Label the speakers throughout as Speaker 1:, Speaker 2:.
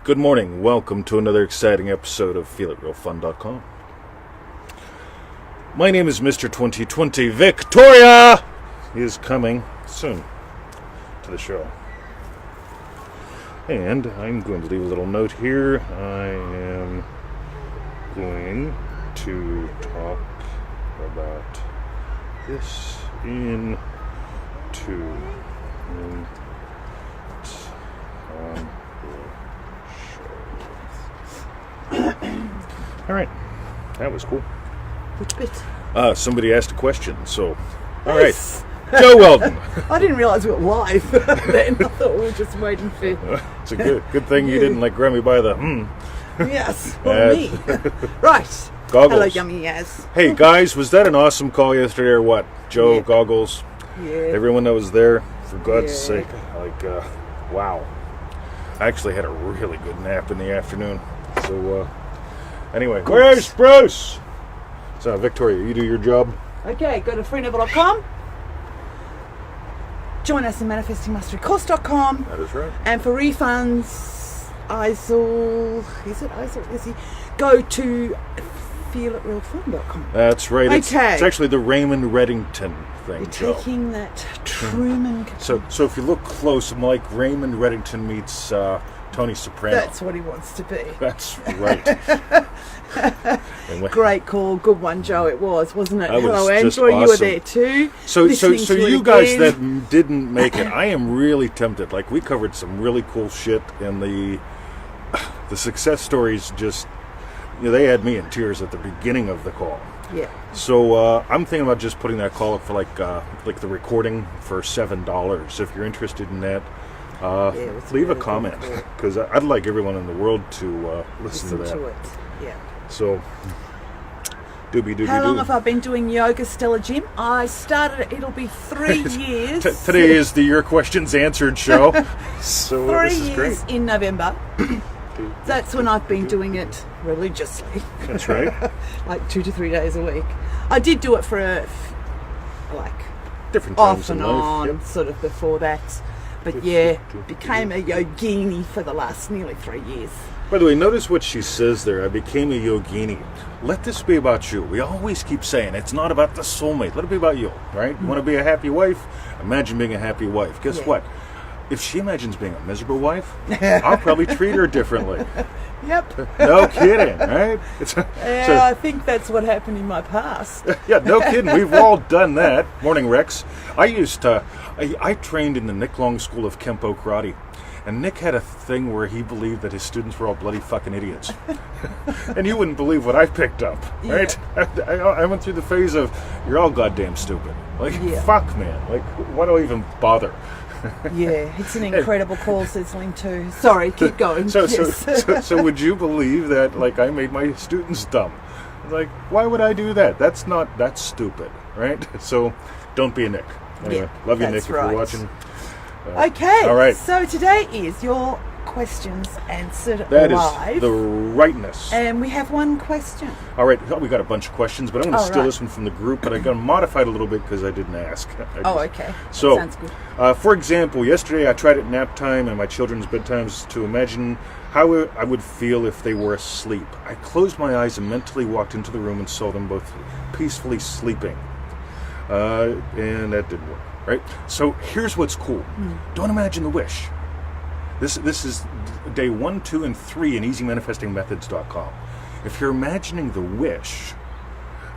Speaker 1: Good morning. Welcome to another exciting episode of FeelItRealFun.com. My name is Mr. 2020. Victoria is coming soon to the show. And I'm going to leave a little note here. I am going to talk about this in two minutes on the show. All right, that was cool.
Speaker 2: Which bit?
Speaker 1: Somebody asked a question, so all
Speaker 2: Yes.
Speaker 1: right. Joe Weldon.
Speaker 2: I didn't realise we were live then. I thought we were just waiting for
Speaker 1: It's a good thing you didn't grab me by the
Speaker 2: yes, or me. Right.
Speaker 1: Goggles.
Speaker 2: Hello, yummy yes.
Speaker 1: Hey guys, was that an awesome call yesterday or what? Joe,
Speaker 2: Yeah.
Speaker 1: Goggles,
Speaker 2: Yeah.
Speaker 1: everyone that was there, for God's
Speaker 2: Yeah.
Speaker 1: sake. Wow. I actually had a really good nap in the afternoon. So, anyway, where's Bruce? So, Victoria, you do your job.
Speaker 2: Okay, go to freenovel.com. Join us in manifestingmasterycourse.com.
Speaker 1: That is right.
Speaker 2: And for refunds, go to feelitrealfun.com.
Speaker 1: That's right. It's
Speaker 2: Okay.
Speaker 1: actually the Raymond Reddington thing,
Speaker 2: You're
Speaker 1: Joe.
Speaker 2: taking that Truman.
Speaker 1: So if you look close, I'm like Raymond Reddington meets Tony Soprano.
Speaker 2: That's what he wants to be.
Speaker 1: That's right. And when-
Speaker 2: Great call, good one, Joe. It wasn't it?
Speaker 1: That was
Speaker 2: Hello,
Speaker 1: just
Speaker 2: Andrew. You were
Speaker 1: awesome.
Speaker 2: there too.
Speaker 1: So
Speaker 2: listening to it
Speaker 1: you guys
Speaker 2: again.
Speaker 1: that didn't make it, I am really tempted. Like, we covered some really cool shit, and the success stories just, they had me in tears at the beginning of the call.
Speaker 2: Yeah.
Speaker 1: So I'm thinking about just putting that call up for like the recording for $7. If you're interested in that,
Speaker 2: it was
Speaker 1: leave a
Speaker 2: really
Speaker 1: comment,
Speaker 2: good.
Speaker 1: because I'd like everyone in the world to listen to that.
Speaker 2: it. Yeah.
Speaker 1: So, doobie
Speaker 2: How long
Speaker 1: doo.
Speaker 2: have I been doing yoga, Stella Jim? I started it. It'll be 3 years.
Speaker 1: Today is the Your Questions Answered show. So
Speaker 2: 3
Speaker 1: this is great.
Speaker 2: years in November. That's when I've been doing it religiously,
Speaker 1: That's right.
Speaker 2: like 2 to 3 days a week. I did do it for
Speaker 1: Different times
Speaker 2: off
Speaker 1: in
Speaker 2: and
Speaker 1: life.
Speaker 2: on,
Speaker 1: Yep.
Speaker 2: sort of before that. But yeah, became a yogini for the last nearly 3 years.
Speaker 1: By the way, notice what she says there. I became a yogini. Let this be about you. We always keep saying it's not about the soulmate. Let it be about you, right? You want to be a happy wife? Imagine being a happy wife. Guess
Speaker 2: Yeah.
Speaker 1: what? If she imagines being a miserable wife, I'll probably treat her differently.
Speaker 2: Yep.
Speaker 1: No kidding, right?
Speaker 2: Yeah, I think that's what happened in my past.
Speaker 1: Yeah, no kidding. We've all done that. Morning, Rex. I trained in the Nick Long School of Kempo Karate. And Nick had a thing where he believed that his students were all bloody fucking idiots. And you wouldn't believe what I picked up, right? I went through the phase of, you're all goddamn stupid. Like,
Speaker 2: Yeah.
Speaker 1: fuck, man. Like, why do I even bother?
Speaker 2: Yeah, it's an incredible call, sizzling too. Sorry, keep going.
Speaker 1: So
Speaker 2: Yes.
Speaker 1: would you believe that, like, I made my students dumb? Like, why would I do that? That's stupid, right? So, don't be a Nick. Anyway,
Speaker 2: Yeah,
Speaker 1: love you, Nick,
Speaker 2: that's
Speaker 1: if you're
Speaker 2: right.
Speaker 1: watching.
Speaker 2: Okay,
Speaker 1: All right.
Speaker 2: so today is your questions answered
Speaker 1: That is
Speaker 2: live.
Speaker 1: the rightness.
Speaker 2: And we have one question.
Speaker 1: All right, we got a bunch of questions, but I'm going to
Speaker 2: Oh,
Speaker 1: steal
Speaker 2: right.
Speaker 1: this one from the group, but I'm going to modify it a little bit because I didn't ask.
Speaker 2: Okay.
Speaker 1: So,
Speaker 2: Sounds good.
Speaker 1: for example, yesterday I tried at nap time and my children's bedtimes to imagine how I would feel if they were asleep. I closed my eyes and mentally walked into the room and saw them both peacefully sleeping. And that didn't work, right? So here's what's cool. Don't imagine the wish. This is day 1, 2, and 3 in EasyManifestingMethods.com. If you're imagining the wish,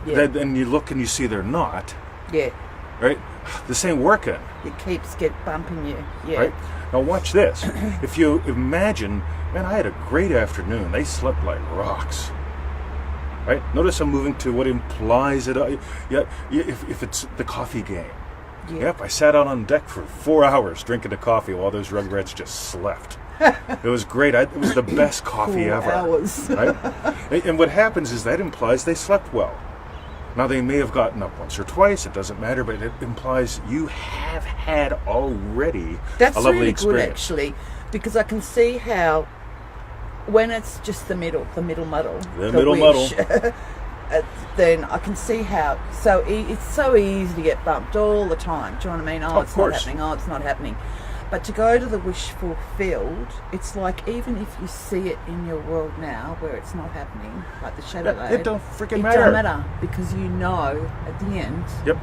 Speaker 2: Yeah.
Speaker 1: then you look and you see they're not,
Speaker 2: Yeah.
Speaker 1: right? This ain't working,
Speaker 2: It keeps bumping you. Yeah.
Speaker 1: right? Now watch this. If you imagine, man, I had a great afternoon. They slept like rocks. Right? Notice I'm moving to what implies it. If it's the coffee game.
Speaker 2: Yeah.
Speaker 1: Yep, I sat out on deck for 4 hours drinking a coffee while those rugrats just slept. It was great. It was the best coffee
Speaker 2: 4
Speaker 1: ever.
Speaker 2: hours.
Speaker 1: Right? And what happens is that implies they slept well. Now, they may have gotten up once or twice. It doesn't matter, but it implies you have had already
Speaker 2: That's
Speaker 1: a lovely
Speaker 2: really
Speaker 1: experience.
Speaker 2: good, actually, because I can see how when it's just the middle muddle, wish, then I can see how it's so easy to get bumped all the time. Do you know what I mean? Oh,
Speaker 1: Of
Speaker 2: it's
Speaker 1: course.
Speaker 2: not happening. Oh, it's not happening. But to go to the wish fulfilled, it's like even if you see it in your world now where it's not happening, like the shadow lane,
Speaker 1: It don't freaking
Speaker 2: it don't
Speaker 1: matter.
Speaker 2: matter because you know at the end.
Speaker 1: Yep.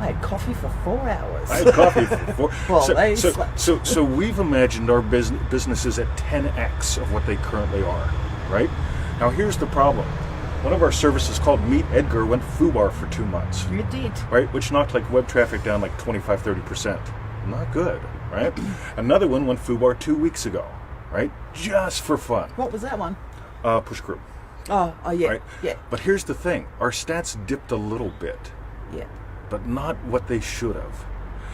Speaker 2: I had coffee for 4 hours.
Speaker 1: I had coffee for 4.
Speaker 2: Well,
Speaker 1: So we've imagined our businesses at 10x of what they currently are, right? Now here's the problem. One of our services called Meet Edgar went FUBAR for 2 months,
Speaker 2: You did.
Speaker 1: right? Which knocked like web traffic down like 25-30%. Not good, right? Another one went FUBAR 2 weeks ago, right? Just for fun.
Speaker 2: What was that one?
Speaker 1: Push Crew,
Speaker 2: Oh, yeah,
Speaker 1: right?
Speaker 2: yeah,
Speaker 1: But here's the thing. Our stats dipped a little bit,
Speaker 2: yeah.
Speaker 1: but not what they should have.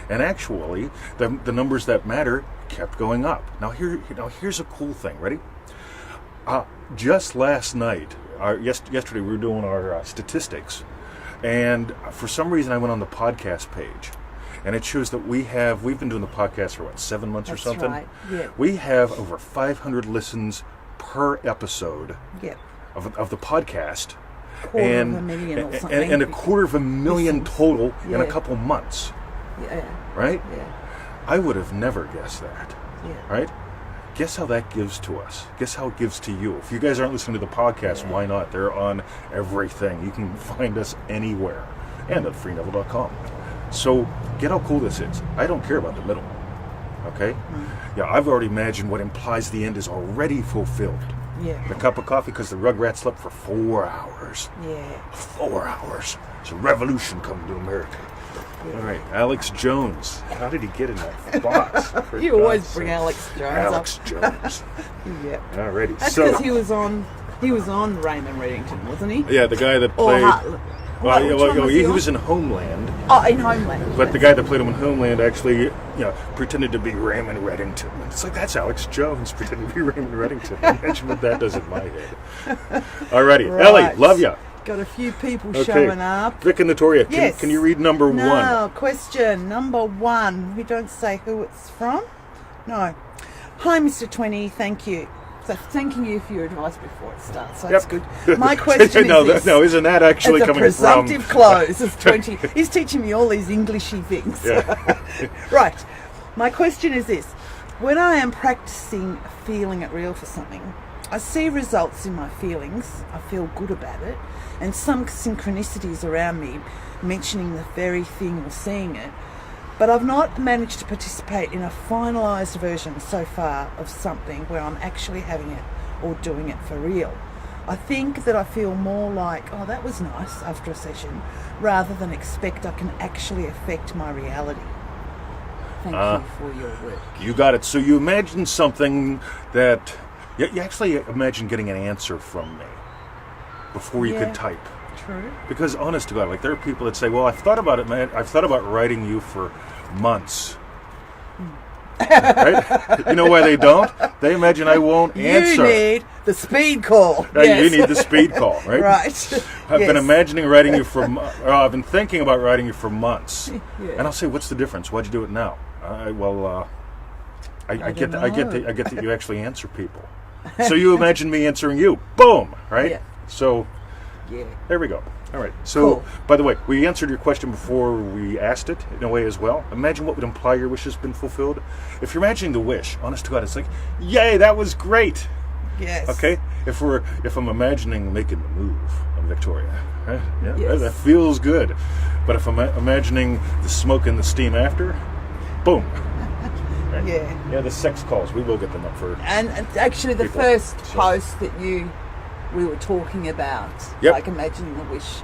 Speaker 1: And actually, the numbers that matter kept going up. Now here's a cool thing. Ready? Just last night, yesterday, we were doing our statistics, and for some reason, I went on the podcast page, and it shows that we've been doing the podcast for 7 months
Speaker 2: That's
Speaker 1: or something.
Speaker 2: right, yeah.
Speaker 1: We have over 500 listens per episode
Speaker 2: Yeah.
Speaker 1: of the podcast.
Speaker 2: Quarter of a million or something.
Speaker 1: And a quarter of a million
Speaker 2: Listens.
Speaker 1: total in a
Speaker 2: Yeah.
Speaker 1: couple months,
Speaker 2: Yeah,
Speaker 1: right?
Speaker 2: yeah,
Speaker 1: I would have never guessed that,
Speaker 2: yeah.
Speaker 1: right? Guess how that gives to us. Guess how it gives to you. If you guys aren't listening to the podcast, why not? They're on everything. You can find us anywhere and at freeneville.com. So get how cool this is. I don't care about the middle, okay? Yeah, I've already imagined what implies the end is already fulfilled.
Speaker 2: Yeah.
Speaker 1: The cup of coffee because the Rugrats slept for 4 hours.
Speaker 2: Yeah.
Speaker 1: 4 hours. It's a revolution coming to America. All right, Alex Jones. How did he get in that box? For
Speaker 2: You always
Speaker 1: God's
Speaker 2: bring
Speaker 1: sake.
Speaker 2: Alex Jones
Speaker 1: Alex Jones.
Speaker 2: up. Yeah.
Speaker 1: Alrighty.
Speaker 2: That's
Speaker 1: So,
Speaker 2: because he was on Raymond Reddington, wasn't he?
Speaker 1: yeah, the guy that
Speaker 2: Or
Speaker 1: played.
Speaker 2: What, which one was
Speaker 1: he
Speaker 2: he on?
Speaker 1: was in Homeland,
Speaker 2: Oh, in Homeland.
Speaker 1: but the guy that played him in Homeland actually, pretended to be Raymond Reddington. It's like that's Alex Jones pretending to be Raymond Reddington. Imagine what that does in my head. Alrighty,
Speaker 2: Right.
Speaker 1: Ellie, love ya.
Speaker 2: Got a few people
Speaker 1: Okay,
Speaker 2: showing up.
Speaker 1: Vic and Natoria,
Speaker 2: Yes.
Speaker 1: can you read number 1?
Speaker 2: No, question number 1. We don't say who it's from. No. Hi, Mr. 20. Thank you. So thanking you for your advice before it starts. So that's good. My question
Speaker 1: no,
Speaker 2: is this.
Speaker 1: no, isn't that actually
Speaker 2: It's a
Speaker 1: coming
Speaker 2: presumptive
Speaker 1: from?
Speaker 2: close. It's 20. He's teaching me all these Englishy things.
Speaker 1: Yeah.
Speaker 2: Right. My question is this. When I am practicing feeling it real for something, I see results in my feelings. I feel good about it. And some synchronicities around me mentioning the very thing or seeing it. But I've not managed to participate in a finalised version so far of something where I'm actually having it or doing it for real. I think that I feel more like, oh, that was nice after a session, rather than expect I can actually affect my reality. Thank you for your work.
Speaker 1: You got it. So you imagine something that you actually imagine getting an answer from me before you
Speaker 2: Yeah.
Speaker 1: could type.
Speaker 2: True.
Speaker 1: Because honest to God, like there are people that say, "Well, I've thought about it, man. I've thought about writing you for months." Right? You know why they don't? They imagine I won't answer.
Speaker 2: You need the speed call.
Speaker 1: Right,
Speaker 2: Yes.
Speaker 1: You need the speed call, right?
Speaker 2: Right.
Speaker 1: I've been
Speaker 2: Yes.
Speaker 1: imagining writing you for. I've been thinking about writing you for months,
Speaker 2: Yeah.
Speaker 1: and I'll say, "What's the difference? Why'd you do it now?" I get
Speaker 2: don't
Speaker 1: that.
Speaker 2: know.
Speaker 1: I get that you actually answer people. So you imagine me answering you. Boom. Right.
Speaker 2: Yeah.
Speaker 1: So
Speaker 2: Yeah.
Speaker 1: there we go. All right. So,
Speaker 2: Cool.
Speaker 1: by the way, we answered your question before we asked it in a way as well. Imagine what would imply your wish has been fulfilled. If you're imagining the wish, honest to God, it's like, yay, that was great.
Speaker 2: Yes.
Speaker 1: Okay. If I'm imagining making the move on Victoria, right? Yeah,
Speaker 2: Yes.
Speaker 1: that feels good. But if I'm imagining the smoke and the steam after, boom. Right?
Speaker 2: Yeah.
Speaker 1: Yeah, the sex calls, we will get them up for.
Speaker 2: And actually, the
Speaker 1: People.
Speaker 2: first
Speaker 1: So-
Speaker 2: post that we were talking about,
Speaker 1: Yep.
Speaker 2: like imagining the wish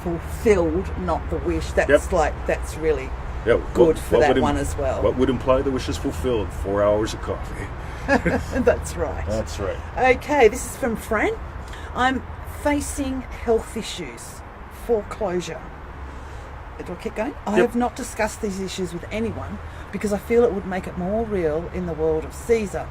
Speaker 2: fulfilled, not the wish. That's
Speaker 1: Yep.
Speaker 2: that's really
Speaker 1: Yeah,
Speaker 2: good for that
Speaker 1: would
Speaker 2: one as well.
Speaker 1: What would imply the wish is fulfilled? 4 hours of coffee.
Speaker 2: That's right.
Speaker 1: That's right.
Speaker 2: Okay, this is from Fran. I'm facing health issues, foreclosure. Do I keep going? I
Speaker 1: Yep.
Speaker 2: have not discussed these issues with anyone because I feel it would make it more real in the world of Caesar.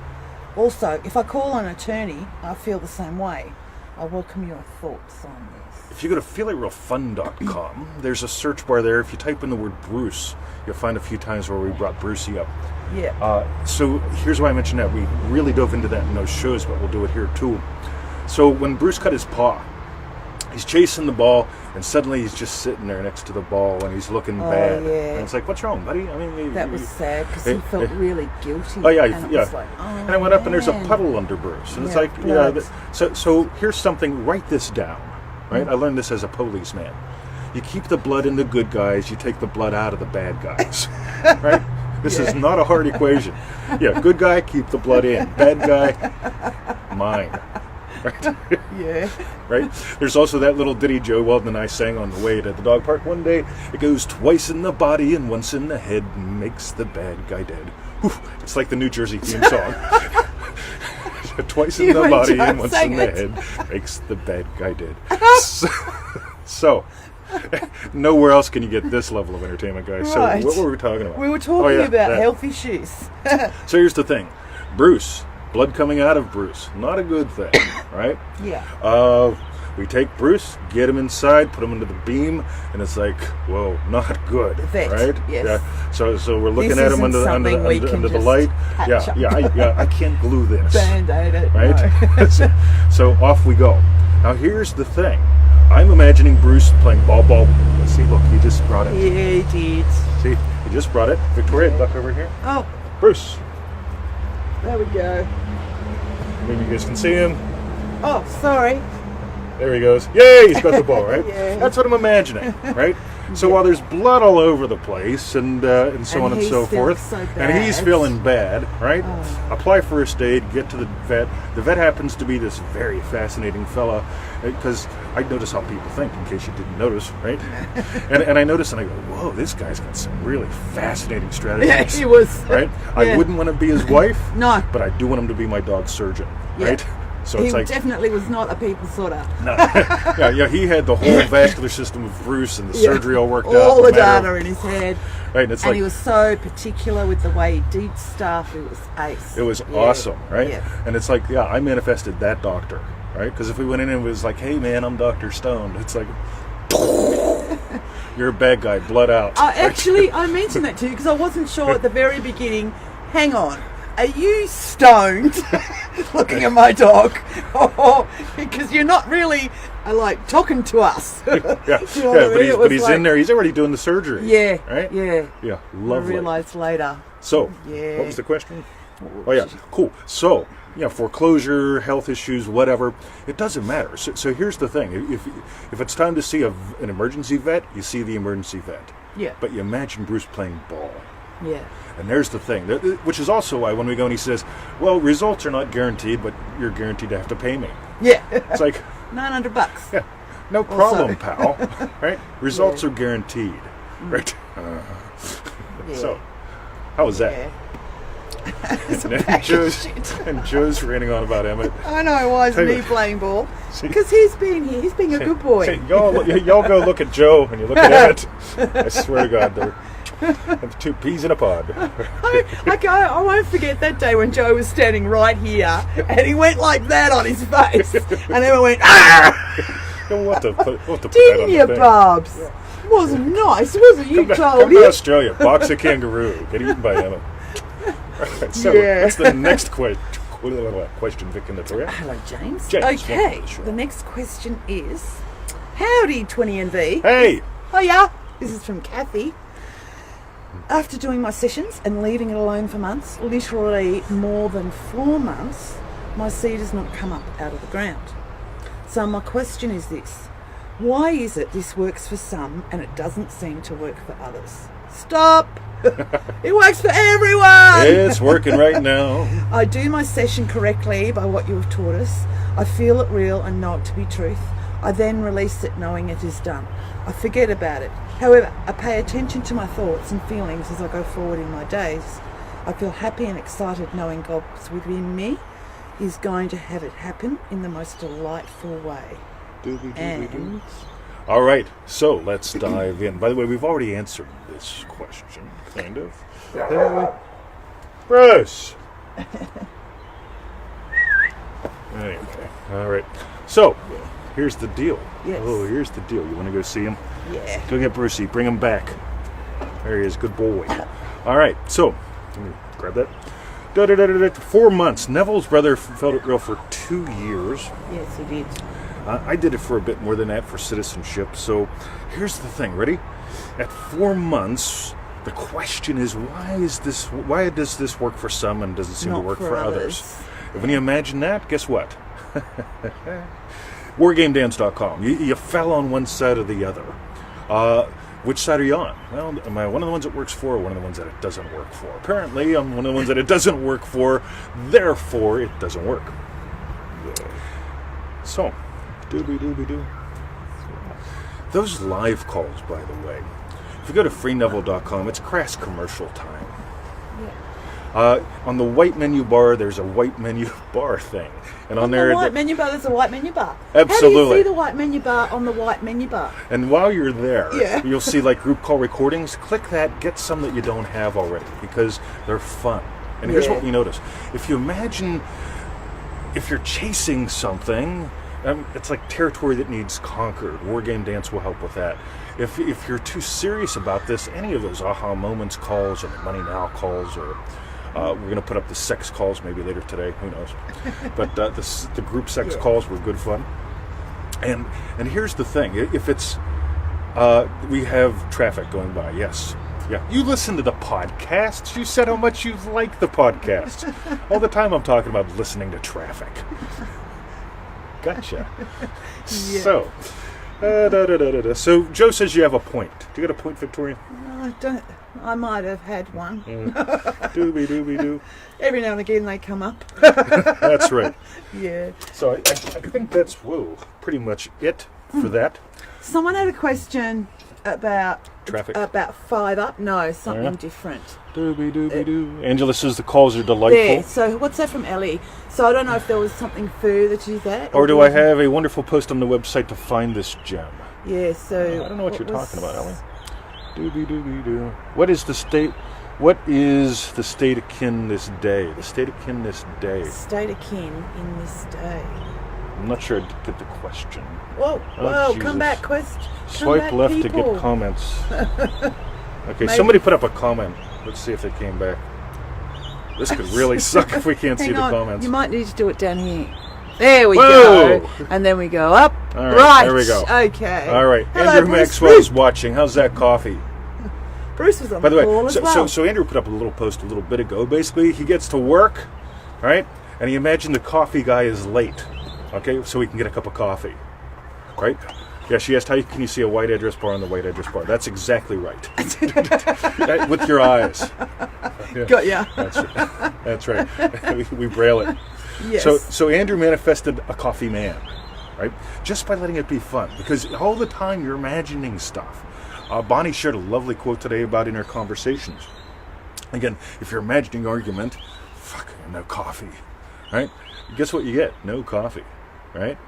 Speaker 2: Also, if I call an attorney, I feel the same way. I welcome your thoughts on this.
Speaker 1: If you go to feelitrealfun.com, there's a search bar there. If you type in the word Bruce, you'll find a few times where we brought Brucey up.
Speaker 2: Yeah.
Speaker 1: So here's why I mentioned that. We really dove into that in those shows, but we'll do it here too. So when Bruce cut his paw, He's chasing the ball, and suddenly he's just sitting there next to the ball, and he's looking bad.
Speaker 2: Yeah.
Speaker 1: And it's like, what's wrong, buddy? I mean,
Speaker 2: That was sad because he felt really guilty.
Speaker 1: Oh yeah,
Speaker 2: and it
Speaker 1: yeah.
Speaker 2: was like,
Speaker 1: and I went up, and there's a
Speaker 2: man.
Speaker 1: puddle under Bruce, and it's
Speaker 2: Yeah,
Speaker 1: like,
Speaker 2: blood.
Speaker 1: So here's something. Write this down, right? I learned this as a policeman. You keep the blood in the good guys. You take the blood out of the bad guys, right? This is not a hard equation. Yeah, good guy, keep the blood in. Bad guy, mine. Right?
Speaker 2: Yeah.
Speaker 1: Right? There's also that little ditty Joe Weldon and I sang on the way to the dog park one day. It goes twice in the body and once in the head and makes the bad guy dead. Whew, it's like the New Jersey theme song. Twice in
Speaker 2: You
Speaker 1: the
Speaker 2: and
Speaker 1: body
Speaker 2: John
Speaker 1: and once
Speaker 2: sang
Speaker 1: in the
Speaker 2: it.
Speaker 1: head makes the bad guy dead. So, nowhere else can you get this level of entertainment, guys.
Speaker 2: Right.
Speaker 1: So what were we talking about?
Speaker 2: We were talking
Speaker 1: Oh, yeah,
Speaker 2: about
Speaker 1: that.
Speaker 2: health issues.
Speaker 1: So here's the thing. Bruce, blood coming out of Bruce, not a good thing, right?
Speaker 2: Yeah.
Speaker 1: We take Bruce, get him inside, put him into the beam, and it's like, whoa, not good,
Speaker 2: Vet,
Speaker 1: right?
Speaker 2: yes.
Speaker 1: Yeah. So we're looking
Speaker 2: This
Speaker 1: at him
Speaker 2: isn't
Speaker 1: under the
Speaker 2: something we can
Speaker 1: under the
Speaker 2: just
Speaker 1: light.
Speaker 2: patch up.
Speaker 1: I can't glue this,
Speaker 2: Band-aid it.
Speaker 1: right?
Speaker 2: No.
Speaker 1: so off we go. Now here's the thing. I'm imagining Bruce playing ball. Let's see, look, he just brought it.
Speaker 2: Yeah, he did.
Speaker 1: See, he just brought it. Victoria, duck over here.
Speaker 2: Oh,
Speaker 1: Bruce,
Speaker 2: there we go.
Speaker 1: maybe you guys can see him.
Speaker 2: Oh, sorry.
Speaker 1: There he goes. Yay, he's got the ball, right?
Speaker 2: Yeah.
Speaker 1: That's what I'm imagining, right? So while there's blood all over the place and so
Speaker 2: And
Speaker 1: on and
Speaker 2: he's
Speaker 1: so
Speaker 2: feeling
Speaker 1: forth,
Speaker 2: so
Speaker 1: and he's
Speaker 2: bad.
Speaker 1: feeling bad, right?
Speaker 2: Oh.
Speaker 1: Apply first aid, get to the vet. The vet happens to be this very fascinating fella because I notice how people think, in case you didn't notice, right? and I notice and I go, whoa, this guy's got some really fascinating
Speaker 2: Yeah,
Speaker 1: strategies.
Speaker 2: he was.
Speaker 1: Right? I
Speaker 2: Yeah.
Speaker 1: wouldn't want to be his wife,
Speaker 2: No.
Speaker 1: but I do want him to be my dog's surgeon,
Speaker 2: Yeah.
Speaker 1: right? So
Speaker 2: He
Speaker 1: it's like,
Speaker 2: definitely was not a people sorter.
Speaker 1: no. yeah, he had the whole vascular system of Bruce and the
Speaker 2: Yeah.
Speaker 1: surgery all worked out.
Speaker 2: All
Speaker 1: no
Speaker 2: the
Speaker 1: matter-
Speaker 2: data in his head.
Speaker 1: Right, and it's
Speaker 2: And
Speaker 1: like,
Speaker 2: he was so particular with the way he did stuff. It was ace.
Speaker 1: it was
Speaker 2: Yeah.
Speaker 1: awesome, right?
Speaker 2: Yeah.
Speaker 1: And it's like, yeah, I manifested that doctor, right? Because if we went in and it was like, hey man, I'm Dr. Stone, it's like, you're a bad guy, blood out.
Speaker 2: Actually, I mentioned that to you because I wasn't sure at the very beginning. Hang on. Are you stoned looking at my dog? Because you're not really like talking to us.
Speaker 1: yeah,
Speaker 2: Do you know what I
Speaker 1: yeah,
Speaker 2: mean? It
Speaker 1: but
Speaker 2: was
Speaker 1: he's
Speaker 2: like-
Speaker 1: in there, he's already doing the surgery.
Speaker 2: Yeah.
Speaker 1: Right?
Speaker 2: Yeah.
Speaker 1: Yeah,
Speaker 2: I
Speaker 1: lovely.
Speaker 2: realised later.
Speaker 1: So,
Speaker 2: Yeah.
Speaker 1: what was the question? Oh yeah, cool. So, yeah, foreclosure, health issues, whatever, it doesn't matter. So here's the thing: if it's time to see an emergency vet, you see the emergency vet.
Speaker 2: Yeah.
Speaker 1: But you imagine Bruce playing ball,
Speaker 2: Yeah.
Speaker 1: and there's the thing, which is also why when we go and he says, "Well, results are not guaranteed, but you're guaranteed to have to pay me."
Speaker 2: Yeah.
Speaker 1: It's like,
Speaker 2: $900.
Speaker 1: yeah, no problem, pal. Right? Results
Speaker 2: Yeah.
Speaker 1: are guaranteed, right?
Speaker 2: Yeah.
Speaker 1: So, how was that?
Speaker 2: Yeah.
Speaker 1: And Joe's ranting on about Emmett.
Speaker 2: I know, why
Speaker 1: Tell
Speaker 2: isn't
Speaker 1: you-
Speaker 2: he playing ball?
Speaker 1: See-
Speaker 2: Because he's been here. He's being a good boy.
Speaker 1: Hey, y'all go look at Joe and you look at Emmett. I swear to God, they're two peas in a pod.
Speaker 2: I won't forget that day when Joe was standing right here and he went like that on his face. And Emma went, ah!
Speaker 1: We'll have to put that on
Speaker 2: Didn't
Speaker 1: the
Speaker 2: you,
Speaker 1: thing.
Speaker 2: Babs? Wasn't nice, was it? You
Speaker 1: Come
Speaker 2: told
Speaker 1: to
Speaker 2: him.
Speaker 1: Australia, box a kangaroo, get eaten by Emmett. Right, so
Speaker 2: Yeah.
Speaker 1: what's the next question, Vic and Victoria?
Speaker 2: Hello, James.
Speaker 1: James, welcome
Speaker 2: okay,
Speaker 1: to the show.
Speaker 2: the next question is, howdy, 20 and V.
Speaker 1: Hey,
Speaker 2: Oh yeah, this is from Kathy. After doing my sessions and leaving it alone for months, literally more than 4 months, my seed has not come up out of the ground. So my question is this: why is it this works for some and it doesn't seem to work for others? Stop! It works for everyone!
Speaker 1: it's working right now.
Speaker 2: I do my session correctly by what you have taught us. I feel it real and know it to be truth. I then release it knowing it is done. I forget about it. However, I pay attention to my thoughts and feelings as I go forward in my days. I feel happy and excited knowing God's within me is going to have it happen in the most delightful way. And
Speaker 1: All right, so let's dive in. By the way, we've already answered this question, kind of. Bruce! Anyway, all right. So, here's the deal.
Speaker 2: Yes.
Speaker 1: Oh, here's the deal. You want to go see him?
Speaker 2: yeah.
Speaker 1: Go get Brucey. Bring him back. There he is. Good boy. All right, so, let me grab that. 4 months. Neville's brother felt it real for 2 years.
Speaker 2: Yes, he did.
Speaker 1: I did it for a bit more than that for citizenship. So here's the thing. Ready? At 4 months, the question is, why does this work for some and doesn't seem to
Speaker 2: Not
Speaker 1: work
Speaker 2: for
Speaker 1: for others?
Speaker 2: others.
Speaker 1: When you imagine that, guess what? WarGameDance.com. You fell on one side or the other. Which side are you on? Well, am I one of the ones it works for or one of the ones that it doesn't work for? Apparently, I'm one of the ones that it doesn't work for, therefore it doesn't work. So, dooby-dooby-doo. Those live calls, by the way, if you go to freeneville.com, it's crass commercial time. On the white menu bar, there's a white menu bar thing. And on there,
Speaker 2: the white menu bar, there's a white menu bar.
Speaker 1: Absolutely.
Speaker 2: How do you see the white menu bar on the white menu bar?
Speaker 1: And while you're there,
Speaker 2: Yeah.
Speaker 1: you'll see like group call recordings. Click that, get some that you don't have already because they're fun. And here's
Speaker 2: Yeah.
Speaker 1: what we notice. If you imagine, if you're chasing something, it's like territory that needs conquered. War Game Dance will help with that. If you're too serious about this, any of those aha moments calls or the money now calls or we're going to put up the sex calls maybe later today. Who knows? But the group sex calls were good fun. And here's the thing: if it's we have traffic going by, yes, yeah. You listen to the podcasts. You said how much you like the podcast. All the time I'm talking about listening to traffic. Gotcha. So, so Joe says you have a point. Do you got a point, Victoria?
Speaker 2: No, I don't. I might have had one.
Speaker 1: Dooby-dooby-doo.
Speaker 2: Every now and again they come up.
Speaker 1: That's right.
Speaker 2: Yeah.
Speaker 1: So I think that's, pretty much it for that.
Speaker 2: Someone had a question about
Speaker 1: Traffic.
Speaker 2: About 5 Up. No, something
Speaker 1: Yeah.
Speaker 2: different.
Speaker 1: Dooby-dooby-doo. Angela says the calls are delightful.
Speaker 2: There. So what's that from Ellie? So I don't know if there was something further to that.
Speaker 1: Or do I have a wonderful post on the website to find this gem?
Speaker 2: Yeah. So
Speaker 1: I don't know what you're
Speaker 2: was-
Speaker 1: talking about, Ellie. Dooby-dooby-doo. What is the state akin this day? The state akin this day.
Speaker 2: State akin in this day.
Speaker 1: I'm not sure I get the question.
Speaker 2: Whoa,
Speaker 1: Oh,
Speaker 2: whoa!
Speaker 1: Jesus.
Speaker 2: Come back, Quest.
Speaker 1: Swipe left to get comments. Okay, somebody put up a comment. Let's see if they came back. This could really suck if we can't see
Speaker 2: Hang
Speaker 1: the
Speaker 2: on.
Speaker 1: comments.
Speaker 2: You might need to do it down here. There we
Speaker 1: Whoa!
Speaker 2: go. And then we go up.
Speaker 1: All right, there we go.
Speaker 2: Okay.
Speaker 1: All right,
Speaker 2: Hello,
Speaker 1: Andrew
Speaker 2: Bruce.
Speaker 1: Maxwell's watching. How's that coffee?
Speaker 2: Bruce was on
Speaker 1: By the
Speaker 2: the call
Speaker 1: way,
Speaker 2: as well.
Speaker 1: so Andrew put up a little post a little bit ago. Basically, he gets to work, right? And he imagined the coffee guy is late, okay? So he can get a cup of coffee, right? Yeah, she asked, how can you see a white address bar on the white address bar? That's exactly right. Right, with your eyes. Yeah,
Speaker 2: Got ya.
Speaker 1: That's right. we braille it.
Speaker 2: Yes.
Speaker 1: So Andrew manifested a coffee man, right? Just by letting it be fun, because all the time you're imagining stuff. Bonnie shared a lovely quote today about inner conversations. Again, if you're imagining argument, no coffee, right? Guess what you get? No coffee, right?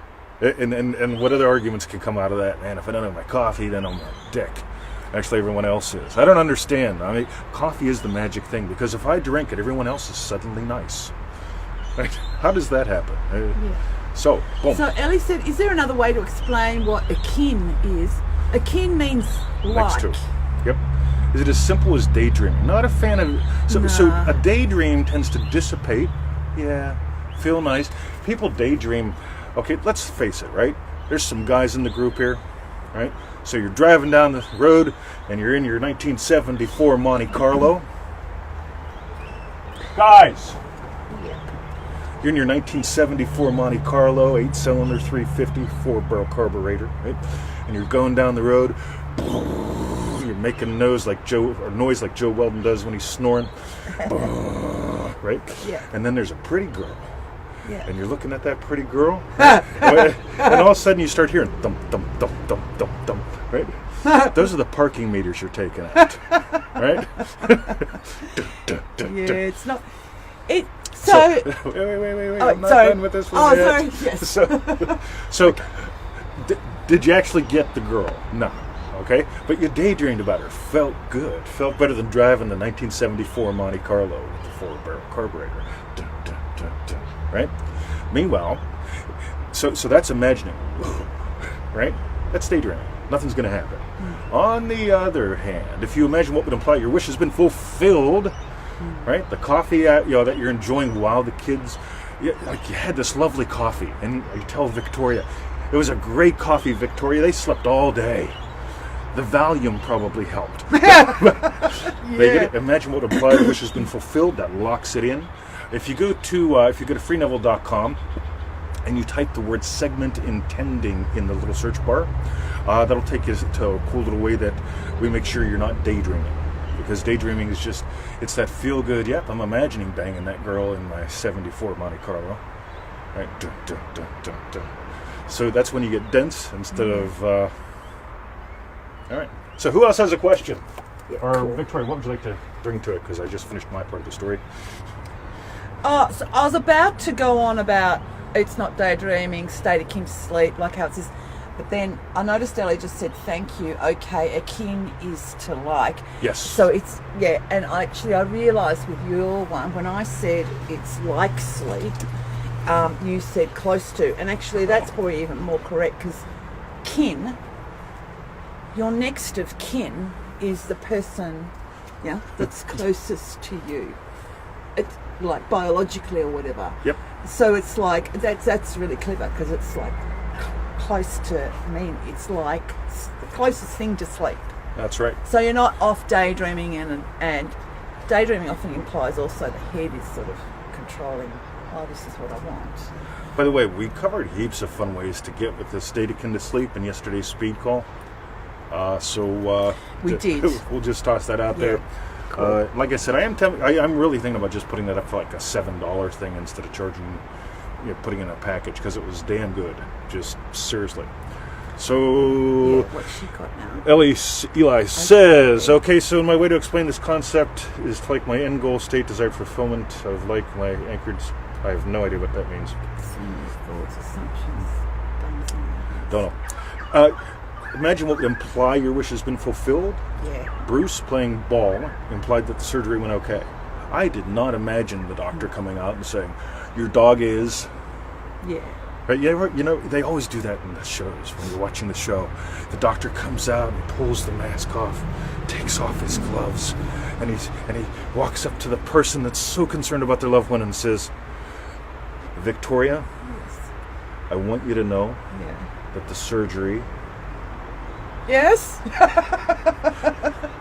Speaker 1: And what other arguments can come out of that? Man, if I don't have my coffee, then I'm a dick. Actually, everyone else is. I don't understand. I mean, coffee is the magic thing, because if I drink it, everyone else is suddenly nice. Right? How does that happen? So, boom.
Speaker 2: So Ellie said, is there another way to explain what akin is? Akin means like.
Speaker 1: Next to. Yep. Is it as simple as daydreaming? Not a fan of. So
Speaker 2: Nah.
Speaker 1: a daydream tends to dissipate. Yeah. Feel nice. People daydream. Okay, let's face it, right? There's some guys in the group here, right? So you're driving down the road and you're in your 1974 Monte Carlo. Guys! You're in your 1974 Monte Carlo, 8-cylinder, 350, 4-barrel carburetor, right? And you're going down the road. You're making a noise like Joe Weldon does when he's snoring, right?
Speaker 2: Yeah.
Speaker 1: And then there's a pretty girl,
Speaker 2: Yeah.
Speaker 1: and you're looking at that pretty girl, and all of a sudden you start hearing thump, thump, thump, thump, thump, thump, right? Those are the parking meters you're taking out, right?
Speaker 2: Yeah, it's not. It. So.
Speaker 1: Wait.
Speaker 2: Oh,
Speaker 1: I'm not
Speaker 2: sorry.
Speaker 1: done with this one
Speaker 2: Oh,
Speaker 1: yet.
Speaker 2: sorry. Yes.
Speaker 1: So did you actually get the girl? No. Okay? But you daydreamed about her. Felt good. Felt better than driving the 1974 Monte Carlo with the 4-barrel carburetor. Dun, dun, dun, dun. Right? Meanwhile, so that's imagining. Right? That's daydreaming. Nothing's going to happen. On the other hand, if you imagine what would imply your wish has been fulfilled, right? The coffee that you're enjoying while the kids, like you had this lovely coffee, and you tell Victoria, It was a great coffee, Victoria. They slept all day. The Valium probably helped. They get it. Imagine what implied wish has been fulfilled. That locks it in. If you go to freeneville.com and you type the word segment intending in the little search bar, that'll take you to a cool little way that we make sure you're not daydreaming. Because daydreaming is just, it's that feel good, yep, I'm imagining banging that girl in my 74 Monte Carlo. Right? Dun, dun, dun, dun, dun. So that's when you get dense instead of... All right. So who else has a question? Or Victoria, what would you like to bring to it? Because I just finished my part of the story.
Speaker 2: Oh, so I was about to go on about it's not daydreaming, state akin to sleep, like how it says. But then I noticed Ellie just said, thank you. Okay, akin is to like.
Speaker 1: Yes.
Speaker 2: So it's, yeah, and I realised with your one, when I said it's like sleep, you said close to. And actually that's probably even more correct because kin, your next of kin is the person, yeah, that's closest to you. It's like biologically or whatever.
Speaker 1: Yep.
Speaker 2: So it's like, that's really clever because it's like close to, I mean, it's like the closest thing to sleep.
Speaker 1: That's right.
Speaker 2: So you're not off daydreaming and daydreaming often implies also the head is sort of controlling, oh, this is what I want.
Speaker 1: By the way, we covered heaps of fun ways to get with the state akin to sleep in yesterday's speed call.
Speaker 2: We did.
Speaker 1: We'll just toss that out there.
Speaker 2: Cool.
Speaker 1: Like I said, I'm really thinking about just putting that up for like a $7 thing instead of charging, putting in a package because it was damn good. Just seriously. So,
Speaker 2: what she got now?
Speaker 1: Eli says, okay, so my way to explain this concept is to like my end goal state, desired fulfillment of like my anchored. I have no idea what that means.
Speaker 2: Thoughts, assumptions,
Speaker 1: Don't know. Imagine what would imply your wish has been fulfilled.
Speaker 2: Yeah.
Speaker 1: Bruce playing ball implied that the surgery went okay. I did not imagine the doctor coming out and saying, your dog is...
Speaker 2: Yeah.
Speaker 1: Right? They always do that in the shows when you're watching the show. The doctor comes out and pulls the mask off, takes off his gloves, and he walks up to the person that's so concerned about their loved one and says, Victoria,
Speaker 2: Yes.
Speaker 1: I want you to know
Speaker 2: Yeah.
Speaker 1: that the surgery...
Speaker 2: Yes.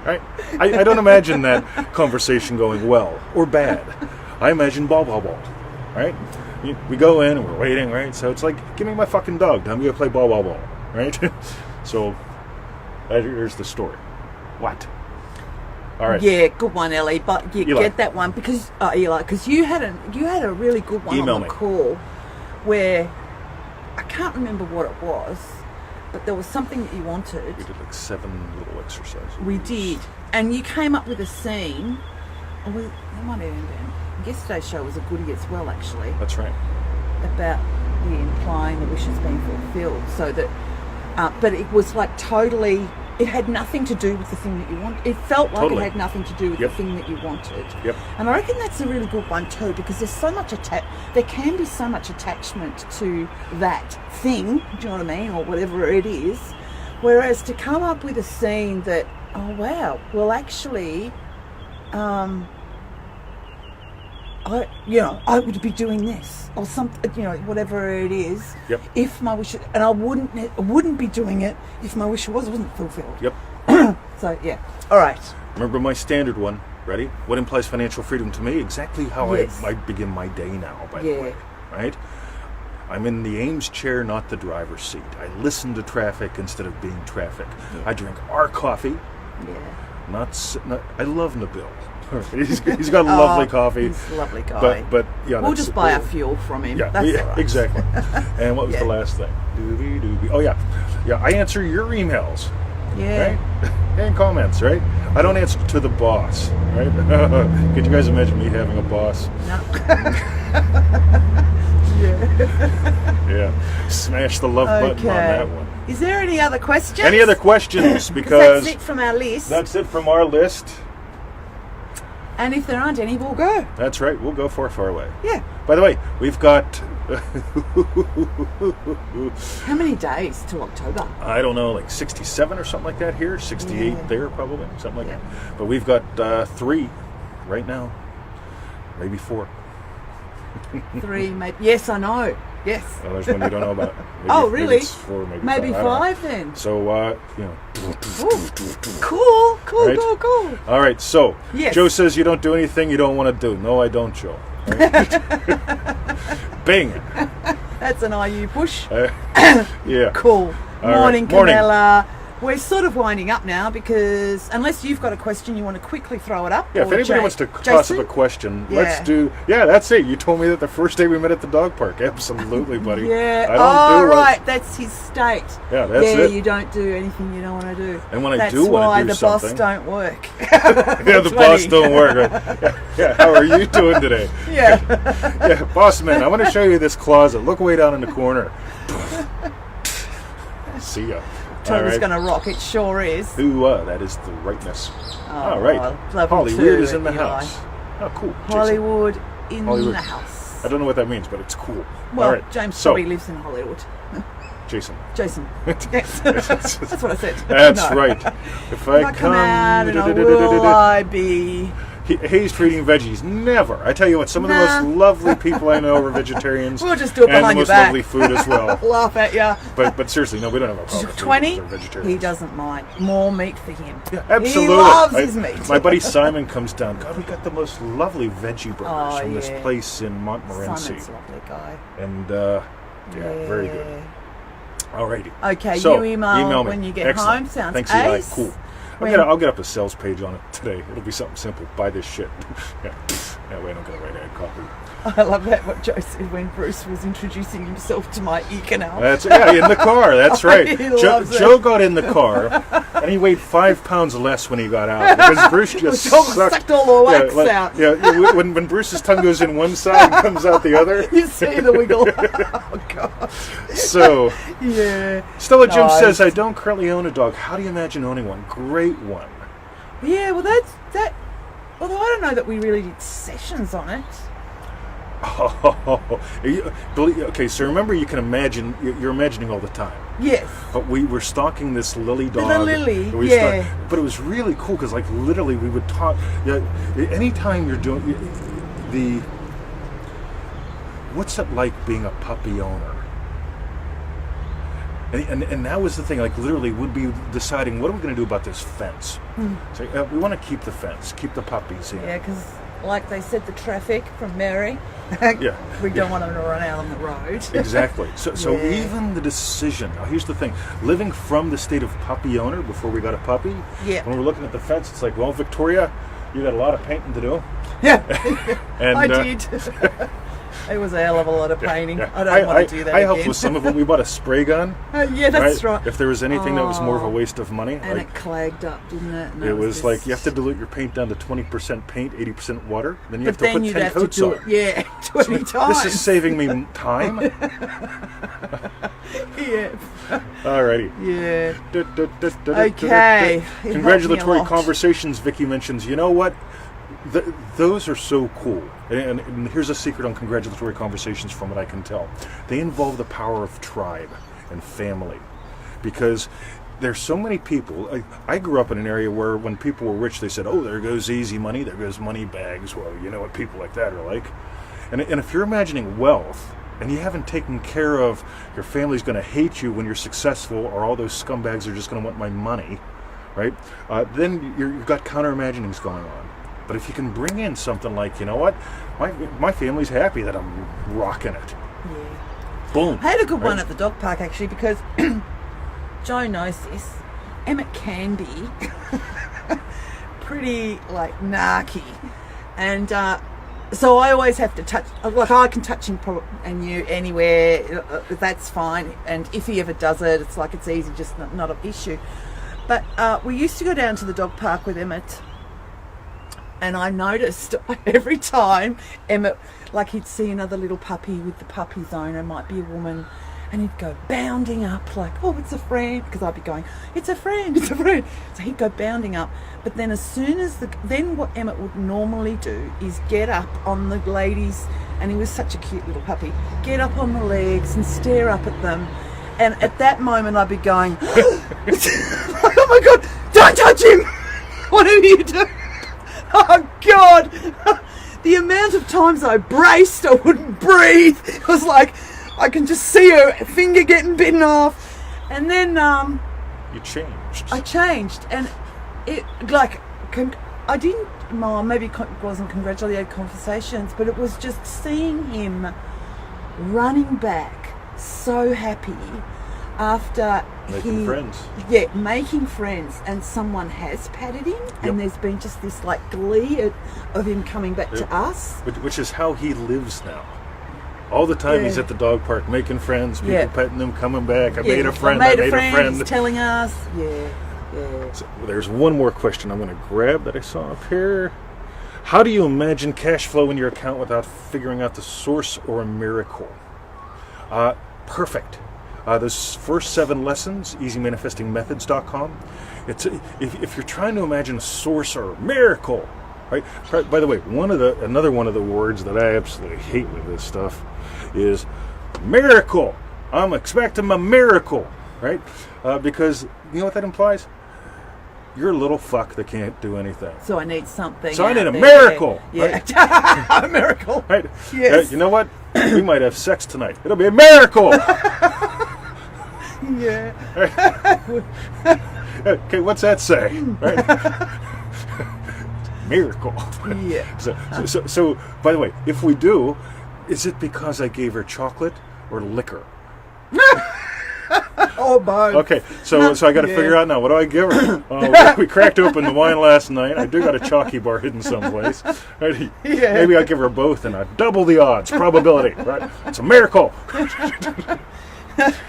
Speaker 1: Right? I don't imagine that conversation going well or bad. I imagine ball. Right? We go in and we're waiting, right? So it's like, give me my fucking dog. Tell me to play ball. Right? So here's the story. What? All right.
Speaker 2: Yeah, good one, Ellie. But you
Speaker 1: Eli.
Speaker 2: get that one because Eli, because you had a really good one
Speaker 1: Email
Speaker 2: on the
Speaker 1: me.
Speaker 2: call where I can't remember what it was, but there was something that you wanted.
Speaker 1: We did like 7 little exercises.
Speaker 2: We did, and you came up with a scene. Or was it might have even been yesterday's show was a goodie as well, actually,
Speaker 1: That's right.
Speaker 2: about implying the wishes being fulfilled. So that, but it was like totally. It had nothing to do with the thing that you want. It felt like
Speaker 1: Totally.
Speaker 2: it had nothing to do with
Speaker 1: Yep.
Speaker 2: the thing that you wanted.
Speaker 1: Yep.
Speaker 2: And I reckon that's a really good one too, because there's so much there can be so much attachment to that thing, do you know what I mean, or whatever it is. Whereas to come up with a scene that, oh wow, well actually, I would be doing this or something, whatever it is.
Speaker 1: Yep.
Speaker 2: If my wish, and I wouldn't be doing it if my wish wasn't fulfilled.
Speaker 1: Yep.
Speaker 2: So yeah. All right.
Speaker 1: Remember my standard one. Ready? What implies financial freedom to me? Exactly how
Speaker 2: Yes.
Speaker 1: I begin my day now, by the
Speaker 2: Yeah.
Speaker 1: way. Right? I'm in the Ames chair, not the driver's seat. I listen to traffic instead of being traffic.
Speaker 2: Yeah.
Speaker 1: I drink our coffee.
Speaker 2: Yeah.
Speaker 1: Not I love Nabil. he's got lovely coffee.
Speaker 2: He's a lovely guy.
Speaker 1: But yeah,
Speaker 2: We'll
Speaker 1: that's-
Speaker 2: just buy our fuel from him.
Speaker 1: Yeah,
Speaker 2: That's all right.
Speaker 1: exactly. And what was the
Speaker 2: Yeah.
Speaker 1: last thing? Doobie. Oh yeah. I answer your emails.
Speaker 2: Yeah.
Speaker 1: Right? And comments, right? I don't answer to the boss, right? Could you guys imagine me having a boss?
Speaker 2: No.
Speaker 1: Yeah. Smash the love button on that one.
Speaker 2: Is there any other questions?
Speaker 1: Any other questions?
Speaker 2: 'Cause
Speaker 1: Because
Speaker 2: that's it from our list.
Speaker 1: that's it from our list.
Speaker 2: And if there aren't any, we'll go.
Speaker 1: That's right. We'll go far away.
Speaker 2: Yeah.
Speaker 1: By the way, we've got
Speaker 2: How many days till October?
Speaker 1: I don't know, like 67 or something like that here, 68
Speaker 2: Yeah.
Speaker 1: there probably, something like
Speaker 2: Yeah.
Speaker 1: that. But we've got 3 right now, maybe 4.
Speaker 2: 3, maybe. Yes, I know. Yes.
Speaker 1: There's one you don't know about. Maybe,
Speaker 2: Oh, really?
Speaker 1: Maybe it's 4, maybe 5. I don't know.
Speaker 2: 5 then.
Speaker 1: So, you know.
Speaker 2: Cool, cool,
Speaker 1: Right?
Speaker 2: cool.
Speaker 1: All right, so
Speaker 2: Yes.
Speaker 1: Joe says you don't do anything you don't want to do. No, I don't, Joe. Right? Bing.
Speaker 2: That's an IU push.
Speaker 1: Yeah.
Speaker 2: Cool.
Speaker 1: All right.
Speaker 2: Morning,
Speaker 1: Morning.
Speaker 2: Camilla. We're sort of winding up now because unless you've got a question you want to quickly throw it up.
Speaker 1: Yeah, if
Speaker 2: or
Speaker 1: anybody wants to toss up a
Speaker 2: Jason?
Speaker 1: question,
Speaker 2: Yeah.
Speaker 1: let's do. Yeah, that's it. You told me that the first day we met at the dog park. Absolutely, buddy.
Speaker 2: Yeah.
Speaker 1: I don't do
Speaker 2: right. That's his state.
Speaker 1: Yeah, that's
Speaker 2: yeah,
Speaker 1: it.
Speaker 2: you don't do anything you don't want to do.
Speaker 1: And when I
Speaker 2: that's
Speaker 1: do want
Speaker 2: why
Speaker 1: to do
Speaker 2: the
Speaker 1: something,
Speaker 2: boss don't work.
Speaker 1: yeah, the boss don't work. Right? Yeah, how are you doing today?
Speaker 2: Yeah.
Speaker 1: Yeah, boss man, I want to show you this closet. Look way down in the corner. See ya.
Speaker 2: Told
Speaker 1: All
Speaker 2: it's
Speaker 1: right.
Speaker 2: going to rock. It sure is.
Speaker 1: Ooh, that is the rightness. All right.
Speaker 2: love you
Speaker 1: Hollywood
Speaker 2: too,
Speaker 1: is in the
Speaker 2: Eli.
Speaker 1: house. Oh, cool. Jason.
Speaker 2: Hollywood in
Speaker 1: Hollywood.
Speaker 2: the house.
Speaker 1: I don't know what that means, but it's cool.
Speaker 2: Well,
Speaker 1: All right.
Speaker 2: James
Speaker 1: so,
Speaker 2: probably lives in Hollywood.
Speaker 1: Jason.
Speaker 2: Jason. Yes. That's what I said.
Speaker 1: That's
Speaker 2: No.
Speaker 1: right. If I
Speaker 2: I come out and will I be...
Speaker 1: Hayes treating veggies. Never. I tell you what, some of the
Speaker 2: Nah.
Speaker 1: most lovely people I know are vegetarians.
Speaker 2: We'll just do it
Speaker 1: and
Speaker 2: behind
Speaker 1: the
Speaker 2: your
Speaker 1: most
Speaker 2: back.
Speaker 1: lovely food as well.
Speaker 2: Laugh at ya.
Speaker 1: But seriously, no, we don't have a problem. with
Speaker 2: 20,
Speaker 1: they're vegetarians.
Speaker 2: he doesn't mind. More meat for him.
Speaker 1: Yeah, absolutely.
Speaker 2: He loves his meat.
Speaker 1: My buddy Simon comes down. God, we got the most lovely veggie burgers
Speaker 2: Oh,
Speaker 1: from this
Speaker 2: yeah.
Speaker 1: place in Montmorency.
Speaker 2: Simon's a lovely guy.
Speaker 1: And yeah, very good. Alrighty.
Speaker 2: Okay,
Speaker 1: So,
Speaker 2: you email
Speaker 1: me.
Speaker 2: when you get
Speaker 1: Excellent.
Speaker 2: home. Sounds
Speaker 1: Thanks, Eli.
Speaker 2: ace.
Speaker 1: Cool.
Speaker 2: When-
Speaker 1: I'll get up a sales page on it today. It'll be something simple. Buy this shit. Yeah. That way I don't get a right ad copy.
Speaker 2: I love that what Joe said when Bruce was introducing himself to my e-canal.
Speaker 1: That's in the car. That's right.
Speaker 2: He loves it.
Speaker 1: Joe got in the car, and he weighed 5 pounds less when he got out because Bruce just
Speaker 2: Joe sucked all the wax out.
Speaker 1: Yeah, when Bruce's tongue goes in one side and comes out the other.
Speaker 2: You see the wiggle. Oh, God.
Speaker 1: So,
Speaker 2: Yeah.
Speaker 1: Stella Jim
Speaker 2: Nice.
Speaker 1: says, I don't currently own a dog. How do you imagine owning one? Great one.
Speaker 2: Yeah, well, that. Although I don't know that we really did sessions on it.
Speaker 1: Oh, okay, so remember you can imagine, you're imagining all the time.
Speaker 2: Yes.
Speaker 1: But we were stalking this Lily dog.
Speaker 2: The Lily,
Speaker 1: We
Speaker 2: yeah.
Speaker 1: but it was really cool because, like, literally we would talk. Yeah, anytime you're doing what's it like being a puppy owner? And that was the thing. Like, literally, we'd be deciding what are we going to do about this fence. So we want to keep the fence, keep the puppies in.
Speaker 2: Yeah, because like they said, the traffic from Mary.
Speaker 1: Yeah.
Speaker 2: We don't want them to run out on the road.
Speaker 1: Exactly. So
Speaker 2: Yeah.
Speaker 1: even the decision. Now here's the thing: living from the state of puppy owner before we got a puppy.
Speaker 2: Yeah.
Speaker 1: When we're looking at the fence, it's like, well, Victoria, you got a lot of painting to do.
Speaker 2: Yeah.
Speaker 1: And
Speaker 2: I did. It was a hell of a lot of painting.
Speaker 1: Yeah.
Speaker 2: I don't want to do that
Speaker 1: I
Speaker 2: again.
Speaker 1: helped with some of it. We bought a spray gun.
Speaker 2: Yeah, that's right.
Speaker 1: If there was anything that was more of a
Speaker 2: Oh.
Speaker 1: waste of money,
Speaker 2: And
Speaker 1: like,
Speaker 2: it clagged up, didn't it? And
Speaker 1: it was
Speaker 2: just-
Speaker 1: like you have to dilute your paint down to 20% paint, 80% water. Then you
Speaker 2: But
Speaker 1: have to
Speaker 2: then
Speaker 1: put
Speaker 2: you'd
Speaker 1: 10
Speaker 2: have to
Speaker 1: coats
Speaker 2: do
Speaker 1: on.
Speaker 2: it, yeah, 20 times.
Speaker 1: This is saving me time.
Speaker 2: Yeah.
Speaker 1: Alrighty.
Speaker 2: Yeah. Okay.
Speaker 1: Congratulatory
Speaker 2: It helped me a lot.
Speaker 1: conversations, Vicky mentions. You know what? Those are so cool. And here's a secret on congratulatory conversations from what I can tell. They involve the power of tribe and family. Because there's so many people. I grew up in an area where when people were rich, they said, oh, there goes easy money, there goes money bags. Well, you know what people like that are like. And if you're imagining wealth, and you haven't taken care of your family's going to hate you when you're successful, or all those scumbags are just going to want my money, right? Then you've got counter imaginings going on. But if you can bring in something like, you know what, my family's happy that I'm rocking it.
Speaker 2: Yeah.
Speaker 1: Boom.
Speaker 2: I had a good one
Speaker 1: Right?
Speaker 2: at the dog park actually because Joe knows this. Emmett can be pretty like narky, and so I always have to touch. Like I can touch him and you anywhere. That's fine. And if he ever does it, it's like it's easy, just not an issue. But we used to go down to the dog park with Emmett. And I noticed every time Emmett, like he'd see another little puppy with the puppy's owner, might be a woman, and he'd go bounding up like, oh, it's a friend, because I'd be going, it's a friend, it's a friend. So he'd go bounding up. But then as soon as then what Emmett would normally do is get up on the ladies, and he was such a cute little puppy, get up on the legs and stare up at them. And at that moment I'd be going, oh my God, don't touch him. Whatever you do. Oh, God. The amount of times I braced, I wouldn't breathe. It was like, I can just see her finger getting bitten off. And then
Speaker 1: You changed.
Speaker 2: I changed, and it like I didn't. Well, maybe it wasn't congratulatory conversations, but it was just seeing him running back, so happy after
Speaker 1: Making friends.
Speaker 2: Yeah, making friends, and someone has patted him, and there's been just this like glee of him coming back to us.
Speaker 1: Which is how he lives now. All the time he's at the dog park making friends, people petting him, coming back. I made a friend.
Speaker 2: I made a friend. He's telling us. Yeah.
Speaker 1: So there's one more question I'm going to grab that I saw up here. How do you imagine cash flow in your account without figuring out the source or a miracle? Perfect. Those first 7 lessons, easymanifestingmethods.com. It's if you're trying to imagine a source or a miracle, right? By the way, another one of the words that I absolutely hate with this stuff is miracle. I'm expecting a miracle, right? Because you know what that implies? You're a little fuck that can't do anything.
Speaker 2: So I need something.
Speaker 1: So I need a miracle.
Speaker 2: Yeah.
Speaker 1: Right?
Speaker 2: A miracle.
Speaker 1: Right?
Speaker 2: Yes.
Speaker 1: You know what? We might have sex tonight. It'll be a miracle.
Speaker 2: Yeah.
Speaker 1: Okay, what's that say? Right? Miracle.
Speaker 2: Yeah.
Speaker 1: So, by the way, if we do, is it because I gave her chocolate or liquor?
Speaker 2: Oh, both.
Speaker 1: Okay, so I got to figure out now. What do I give her? We cracked open the wine last night. I do got a chalky bar hidden someplace. Right?
Speaker 2: Yeah.
Speaker 1: Maybe I'll give her both and double the odds probability. Right? It's a miracle.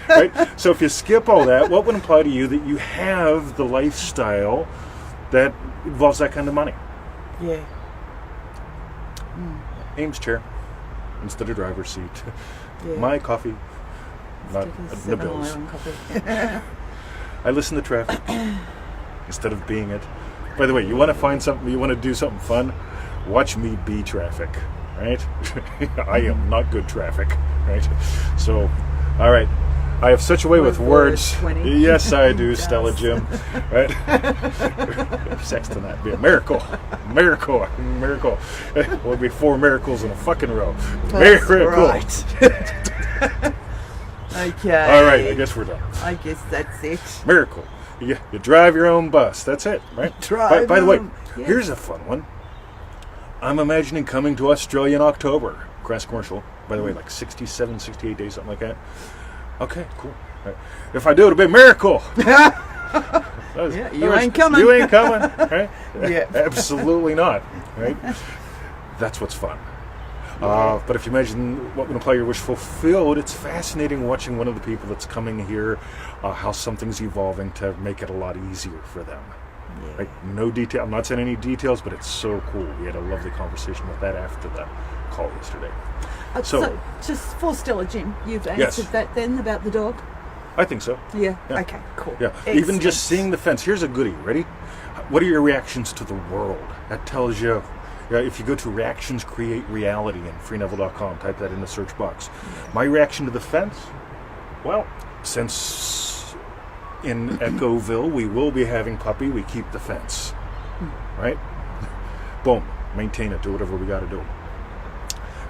Speaker 1: Right? So if you skip all that, what would imply to you that you have the lifestyle that involves that kind of money?
Speaker 2: Yeah.
Speaker 1: Ames chair instead of driver's seat.
Speaker 2: Yeah.
Speaker 1: My coffee. Not the bills. I listen to traffic instead of being it. By the way, you want to find something, you want to do something fun, watch me be traffic, right? I am not good traffic, right? So, all right. I have such a way with words.
Speaker 2: 20.
Speaker 1: Yes, I do, Stella Jim. Right? Sex tonight be a miracle. Miracle. Miracle. We'll be 4 miracles in a fucking row.
Speaker 2: That's
Speaker 1: Miracle.
Speaker 2: right. Okay.
Speaker 1: All right, I guess we're done.
Speaker 2: I guess that's it.
Speaker 1: Miracle. You drive your own bus. That's it, right? By the way,
Speaker 2: yes.
Speaker 1: Here's a fun one. I'm imagining coming to Australia in October. Grass commercial. By the way, like 67, 68 days, something like that. Okay, cool. Right. If I do, it'll be a miracle.
Speaker 2: You ain't coming.
Speaker 1: You ain't coming, right?
Speaker 2: Yeah.
Speaker 1: Absolutely not, right? That's what's fun. But if you imagine what would imply your wish fulfilled, it's fascinating watching one of the people that's coming here, how something's evolving to make it a lot easier for them.
Speaker 2: Yeah.
Speaker 1: Right? No detail. I'm not saying any details, but it's so cool. We had a lovely conversation with that after the call yesterday.
Speaker 2: So, just for Stella Jim, you've answered that then about the dog?
Speaker 1: I think so.
Speaker 2: Yeah.
Speaker 1: Yeah.
Speaker 2: Okay, cool.
Speaker 1: Yeah.
Speaker 2: Excellent.
Speaker 1: Even just seeing the fence. Here's a goodie. Ready? What are your reactions to the world? That tells you. If you go to Reactions Create Reality in freeneville.com, type that in the search box. My reaction to the fence? Well, since in Echoville we will be having puppy, we keep the fence. Right? Boom. Maintain it. Do whatever we got to do.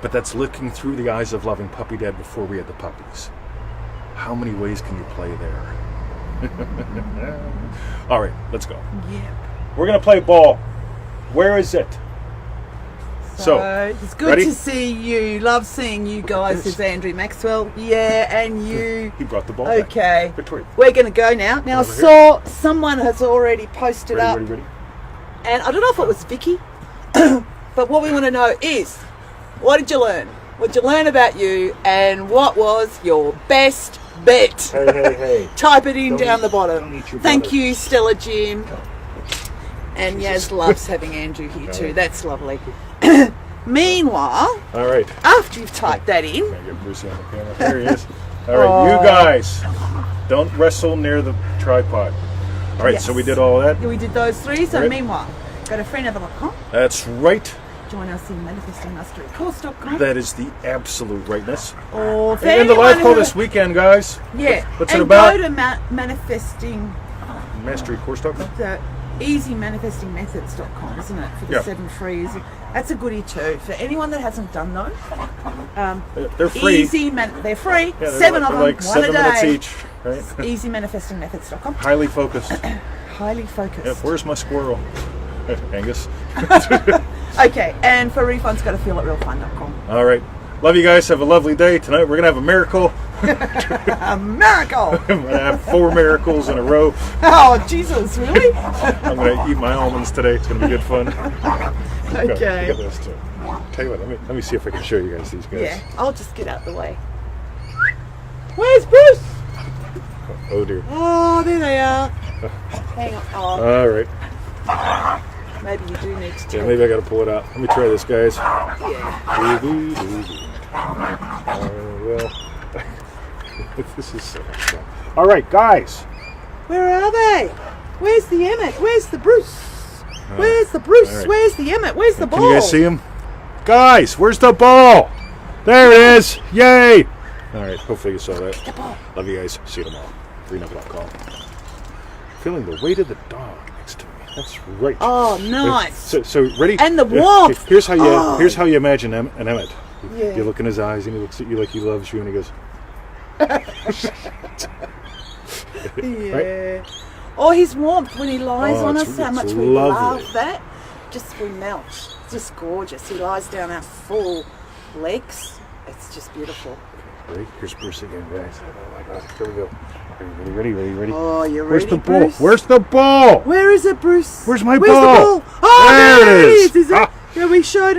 Speaker 1: But that's looking through the eyes of loving puppy dad before we had the puppies. How many ways can you play there? All right, let's go.
Speaker 2: Yeah.
Speaker 1: We're going to play ball. Where is it? So,
Speaker 2: it's good
Speaker 1: ready?
Speaker 2: to see you. Love seeing you guys. Says Andrew Maxwell. Yeah, and you.
Speaker 1: He brought the ball back.
Speaker 2: Okay.
Speaker 1: Victoria.
Speaker 2: We're going to go now. Now, I
Speaker 1: Over
Speaker 2: saw someone has already posted up.
Speaker 1: Ready?
Speaker 2: And I don't know if it was Vicky, but what we want to know is, what did you learn? What did you learn about you, and what was your best bet?
Speaker 1: Hey.
Speaker 2: Type it in
Speaker 1: Don't
Speaker 2: down
Speaker 1: eat-
Speaker 2: the bottom.
Speaker 1: don't eat your
Speaker 2: Thank
Speaker 1: brother.
Speaker 2: you, Stella Jim. And Yaz loves having Andrew here too.
Speaker 1: Right.
Speaker 2: That's lovely. Meanwhile,
Speaker 1: All right.
Speaker 2: after you've typed that in,
Speaker 1: Can I get Brucey on the camera? There he is. All right, you guys, don't wrestle near the tripod. All right,
Speaker 2: Yes.
Speaker 1: so we did all that.
Speaker 2: we did those 3. So
Speaker 1: Right.
Speaker 2: meanwhile, go to freeneville.com.
Speaker 1: That's right.
Speaker 2: Join us in manifestingmasterycourse.com.
Speaker 1: That is the absolute rightness.
Speaker 2: Or for
Speaker 1: And the live
Speaker 2: anyone
Speaker 1: call
Speaker 2: who-
Speaker 1: this weekend, guys.
Speaker 2: Yeah.
Speaker 1: What's
Speaker 2: and
Speaker 1: it about?
Speaker 2: go to manifesting.
Speaker 1: Masterycourse.com.
Speaker 2: easymanifestingmethods.com, isn't it? For the
Speaker 1: Yeah.
Speaker 2: 7 frees. That's a goodie too. For anyone that hasn't done those,
Speaker 1: They're free.
Speaker 2: they're free.
Speaker 1: Yeah, they're
Speaker 2: 7
Speaker 1: like,
Speaker 2: of
Speaker 1: they're
Speaker 2: them,
Speaker 1: like
Speaker 2: one
Speaker 1: 7
Speaker 2: a
Speaker 1: minutes
Speaker 2: day.
Speaker 1: each, right?
Speaker 2: Easymanifestingmethods.com.
Speaker 1: Highly focused.
Speaker 2: Highly focused.
Speaker 1: Yep, where's my squirrel? Angus.
Speaker 2: Okay, and for refunds, go to feelitrealfun.com.
Speaker 1: All right. Love you guys. Have a lovely day. Tonight we're going to have a miracle.
Speaker 2: A miracle!
Speaker 1: I'm going to have 4 miracles in a row.
Speaker 2: Oh, Jesus, really?
Speaker 1: I'm going to eat my almonds today. It's going to be good fun.
Speaker 2: Okay.
Speaker 1: Look at this too. Tell you what, let me see if I can show you guys these guys.
Speaker 2: Yeah, I'll just get out the way. Where's Bruce?
Speaker 1: Oh dear.
Speaker 2: Oh, there they are. Hang on. Oh,
Speaker 1: All right.
Speaker 2: maybe you do need to take.
Speaker 1: Yeah, maybe I got to pull it out. Let me try this, guys.
Speaker 2: Yeah.
Speaker 1: Well, this is so much fun. All right, guys.
Speaker 2: Where are they? Where's the Emmett? Where's the Bruce? Where's the Bruce?
Speaker 1: all right.
Speaker 2: Where's the Emmett? Where's the ball?
Speaker 1: Can you guys see him? Guys, where's the ball? There it is. Yay. All right, hopefully you saw that.
Speaker 2: The ball.
Speaker 1: Love you guys. See you tomorrow. Freenup.com. Feeling the weight of the dog next to me. That's right.
Speaker 2: Oh, nice.
Speaker 1: So ready?
Speaker 2: And the warmth.
Speaker 1: Here's how you
Speaker 2: Oh.
Speaker 1: here's how you imagine an Emmett.
Speaker 2: Yeah.
Speaker 1: You look in his eyes and he looks at you like he loves you and he goes.
Speaker 2: Yeah. Or his warmth when he lies
Speaker 1: Oh,
Speaker 2: on
Speaker 1: it's-
Speaker 2: us, how
Speaker 1: it's
Speaker 2: much we
Speaker 1: lovely.
Speaker 2: love that. Just we melt. It's just gorgeous. He lies down our full legs. It's just beautiful.
Speaker 1: Ready? Here's Bruce again, guys. Oh my God! Here we go. Ready?
Speaker 2: Oh, you're
Speaker 1: Where's
Speaker 2: ready,
Speaker 1: the ball?
Speaker 2: Bruce?
Speaker 1: Where's the ball?
Speaker 2: Where is it, Bruce?
Speaker 1: Where's my
Speaker 2: Where's
Speaker 1: ball?
Speaker 2: the ball? Oh,
Speaker 1: There it
Speaker 2: there it
Speaker 1: is.
Speaker 2: is. Is it?
Speaker 1: Ah.
Speaker 2: Yeah, we showed it.